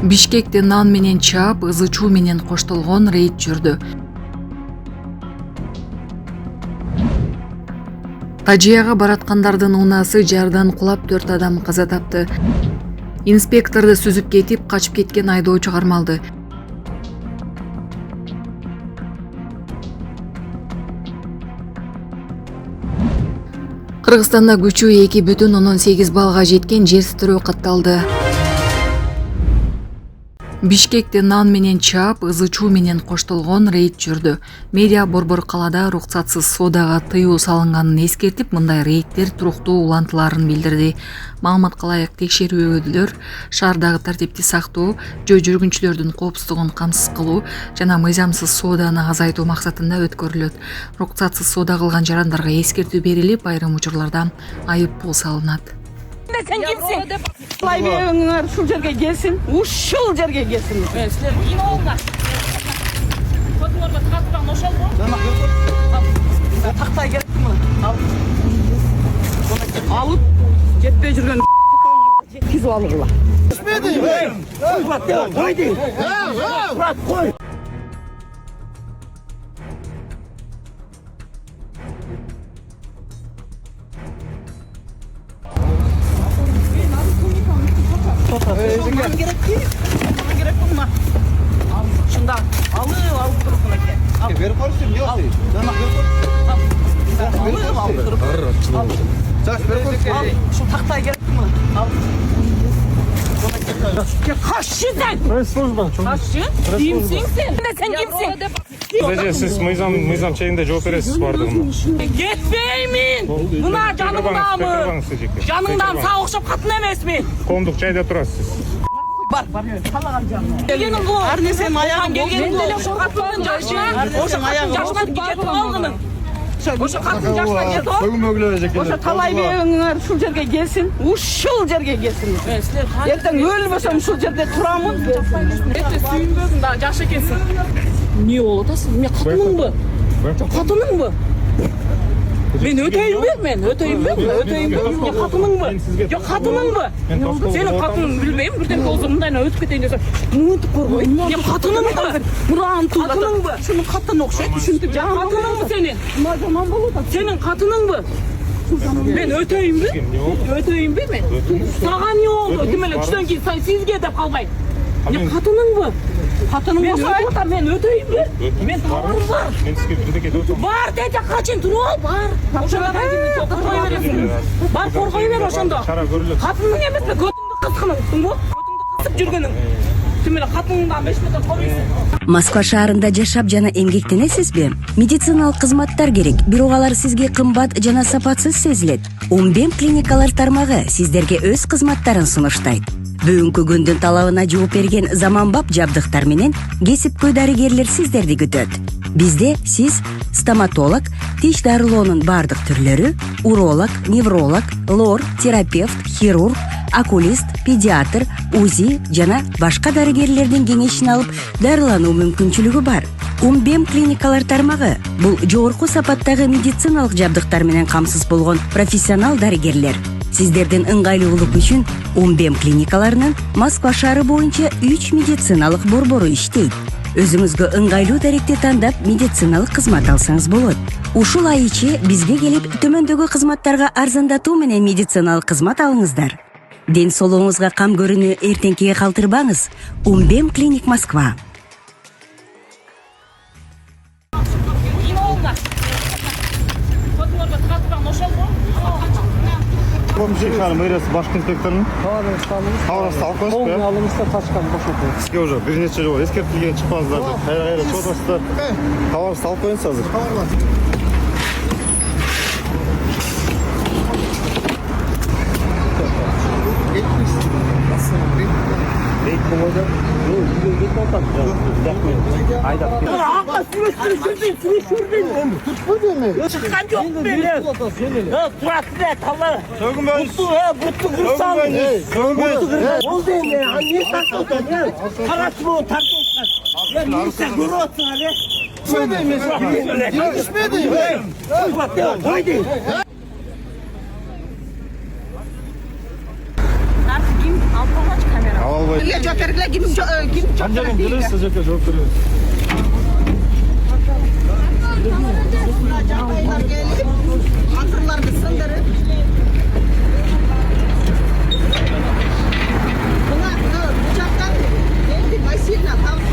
Бишкекте нан менен чаап, ызы чуу менен коштолгон рейд жүрдү. Тажияга бараткандардын унаасы жардан кулап 4 адам каза тапты. Инспекторду сүзүп кетип, качып кеткен айдоочу кармалды. Кыргызстанда күчү 2,8 баллга жеткен жер титирөө катталды. Бишкекте нан менен чаап, ызы чуу менен коштолгон рейд жүрдү. Медиа борбор калаада уруксатсыз соодага тыюу салынганын эскертип, мындай рейдтер туруктуу улантыларын билдирди. Маалыматка ылайык текшерүүлөр шаардагы тартипти сактоо, жөө жүргүнчүлөрдүн коопсуздугун камсыз кылуу жана мыйзамсыз сооданы азайтуу максатында өткөрүлөт. Уруксатсыз соода кылган жарандарга эскертүү берилип, айрым учурларда айып пул салынат. Sen kimsin? Laybeğinler şu жерге gelsin. Uşul жерге gelsin. Sizler yine olma. Fotoğrafı taktıdan boşal mı? Taktay gerek mi? Alıp jetpey жүрген жеткизип алыгыла. Koy bak ya, haydi. Bırak koy. Olman gerek ki. Olman gerek bunlar. Al şundan. Alıp durupuna gel. Verip koysun ne oldu? Alıp durup. Al. Çaş verip koysun. Al. Şu tahtayı gerek mi? Al. Ya kaççı sen? Kaççı? Kimsin sen? Sen kimsin? Kısaca siz mıyzam çayında cevap veresiz vardı mı? Gitmeymin. Buna canımda mı? Canımdan sağ okşap katın emesmin. Komduk çayda turasız siz. Var. Talagan canım. Gelgenin bu. Her neyse ayağım gelgenin bu. Şu katının yaşına. O şu katının yaşına gidip algının. O şu katının yaşına gidip al. Soyun mögülecek. O şu talay beğenler şu жерге gelsin. Uşul жерге gelsin. Erten ölmesem şu жерде turamın. Ette suyun bögün daha yaşa gelsin. Niye olasın? Ne katının bu? Katının bu? Men öteyim mi? Ya katının mı? Ya katının mı? Senin katının bilmeyim. Birden kozumdan ötüp keteyim diyorsan. Unutup korkuy. Ya katının mı? Buran katının mı? Şunun katını okşayıp düşündüm. Ya katının mı senin? Senin katının mı? Men öteyim mi? Öteyim mi? Sağa ne oldu? Demelik şuradan ki sizge de kalmayın. Ya katının mı? Katının olsa men öteyim mi? Men tavarım var. Ben sizge bir de kedi Var dedi kaçın dur ol var. Oşanda korkay veresin. Var korkay ver oşanda. Katının emez mi? Götüngdü kıskınıksın bu. Götüngdü kısıp жүргөнүң. Тимеле катыныңдан 5 метр коруйсуң. Москва шаарында жашап жана эмгектенесизби? Медициналык кызматтар керек, бирок алар сизге кымбат жана сапатсыз сезилет. Умбем клиникалар тармагы сиздерге өз кызматтарын сунуштайт. Бүгүнкү күндүн талабына жооп берген заманбап жабдыктар менен кесипкөй дарыгерлер сиздерди күтөт. Бизде сиз стоматолог, тиш дарылоонун бардык түрлөрү, уролог, невролог, лор, терапевт, хирург, окулист, педиатр, УЗИ жана башка дарыгерлердин кеңешин алып дарылануу мүмкүнчүлүгү бар. Умбем клиникалар тармагы бул жогорку сапаттагы медициналык жабдыктар менен камсыз болгон профессионал дарыгерлер. Сиздердин ыңгайлуулук үчүн Умбем клиникаларынын Москва шаары боюнча 3 медициналык борбору иштейт. Өзүңүзгө ыңгайлуу даректи тандап медициналык кызмат алсаңыз болот. Ушул ай ичи бизге келип төмөндөгү кызматтарга арзандатуу менен медициналык кызмат алыңыздар. Ден соолугуңузга кам көрүүнү эртеңкиге калтырбаңыз. Умбем клиник Москва. Komşu hanım öylesi başka inspektörün? Havarası alıp koymuş mu ya? Alımızda taşkan boşaltıyor. Sizge уже bir neçe jol eskertilgen çıkmazlardı. Hayır çoğdası havarası alıp koyunsa hazır. Çıkan yok beni. Bırak be tala. Sögün ben. Mutlu kırsan. Oldu ne? Niye takıldın ya? Karaç mı takıldın? Ya neyse guru atın hadi. Düşmedi. Bak ya haydi. Al болбойт. Жооп бергиле, ким жооп Анжагым келесиз, сол жерге жооп беребиз. Жапайлар келип, антырларды сындырып. Мына жактан келди машина табып.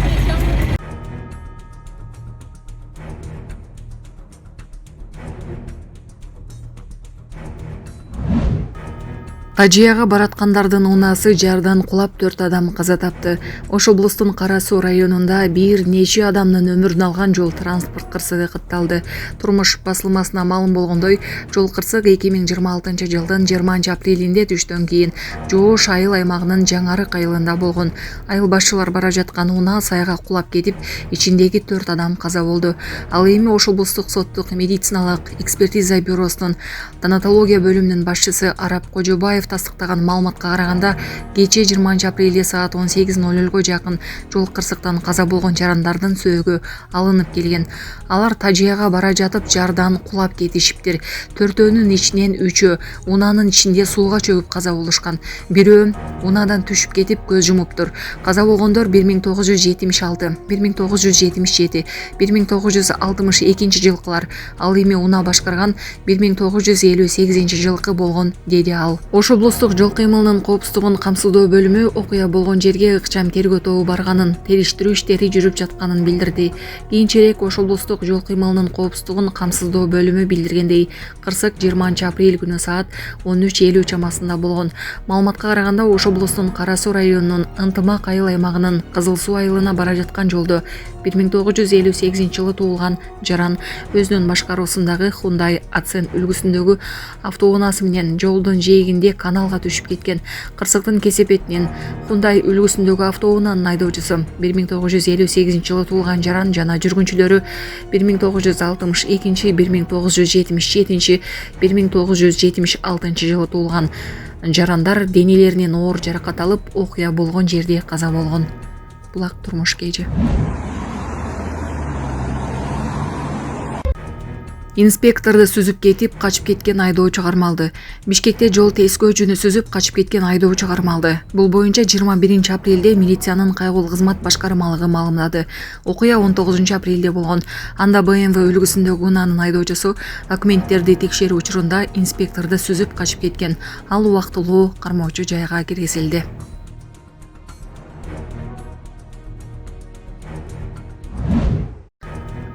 Тажияга бараткандардын унаасы жардан кулап 4 адам каза тапты. Ош облустун Кара Суу районунда бир нече адамдын өмүрүн алган жол транспорт кырсыгы катталды. Турмуш басылмасына маалым болгондой, жол кырсык 2026-жылдын 20-апрелинде түштөн кийин Жоош айыл аймагынын Жаңарык айылында болгон. Айыл башчылар бара жаткан унаа саяга кулап кетип, ичиндеги 4 адам каза болду. Ал эми Ош облустук соттук медициналык экспертиза бюросунун тонатология бөлүмүнүн башчысы Арап Кожобаев тастыктаган маалыматка караганда, кечээ 20-апрелде саат 18:00 жакын жол кырсыктан каза болгон жарандардын сөөгү алынып келген. Алар Тажияга бара жатып жардан кулап кетишиптир. Төртөөнүн ичинен 3-өө унаанын ичинде сууга чөгүп каза болушкан. Бирөө унаадан түшүп кетип көз жумуптур. Каза болгондор 1976, 1977, 1962 жылкылар. Ал эми унаа башкарган 1958 жылкы болгон, деди ал. Ош облустук жол кыймылынын коопсуздугун камсыздоо бөлүмү окуя болгон жерге ыкчам тергөө тобу барганын, териштирүү иштери жүрүп жатканын билдирди. Кийинчерээк Ош облустук жол кыймылынын коопсуздугун камсыздоо бөлүмү билдиргендей, кырсык 20-апрель күнү саат 13:50 чамасында болгон. Маалыматка караганда, Ош облустунун Кара Суу районунун Ынтымак айыл аймагынын Кызыл Суу айылына бара жаткан жолдо 1958-жылы туулган жаран өзүнүн башкаруусундагы Hyundai Accent үлгүсүндөгү автоунаасы менен жолдун жээгинде каналга түшүп кеткен. Кырсыктын кесепетинен Hyundai үлгүсүндөгү автоунаанын айдоочусу 1958-жылы туулган жаран жана жүргүнчүлөрү 1962, 1977, 1976 жылы туулган жарандар денелеринен оор жаракат алып, окуя болгон жерде каза болгон. Булак турмуш кежи. Инспекторду сүзүп кетип, качып кеткен айдоочу кармалды. Бишкекте жол тескөөчүнү сүзүп, качып кеткен айдоочу кармалды. Бул боюнча 21-апрелде милициянын кайгылуу кызмат башкармалыгы маалымдады. Окуя 19-апрелде болгон. Анда BMW үлгүсүндөгү унаанын айдоочусу документтерди текшерүү учурунда инспекторду сүзүп качып кеткен. Ал убактылуу кармоочу жайга киргизилди.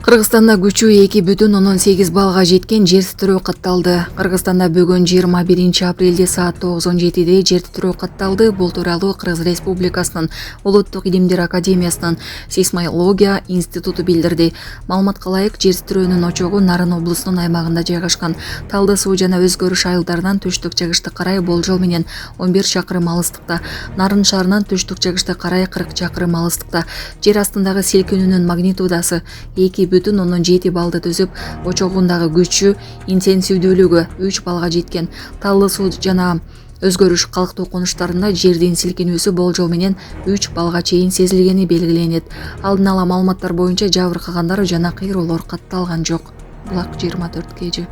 Кыргызстанда күчү 2,8 балга жеткен жер титирөө катталды. Кыргызстанда бүгүн 21-апрелде саат 9:17 жер титирөө катталды. Бул тууралуу Кыргыз Республикасынын Улуттук илимдер академиясынын сейсмология институту билдирди. Маалыматка ылайык, жер титирөөнүн очогу Нарын облусунун аймагында жайгашкан. Талды суу жана Өзгөрүш айылдарынан түштүк-чыгыштык карай болжол менен 11 чакырым алыстыкта, Нарын шаарынан түштүк-чыгыштык карай 40 чакырым алыстыкта. Жер астындагы силкинүүнүн магнитудасы 2,7 балды төзүп, очогундагы күчү интенсивдүүлүгү 3 балга жеткен. Талды суу жана Өзгөрүш калктуу конуштарында жердин силкинүүсү болжол менен 3 балга чейин сезилгени белгиленет. Алдын ала маалыматтар боюнча жабыркагандар жана кыйроолор катталган жок. Булак 24 кежи.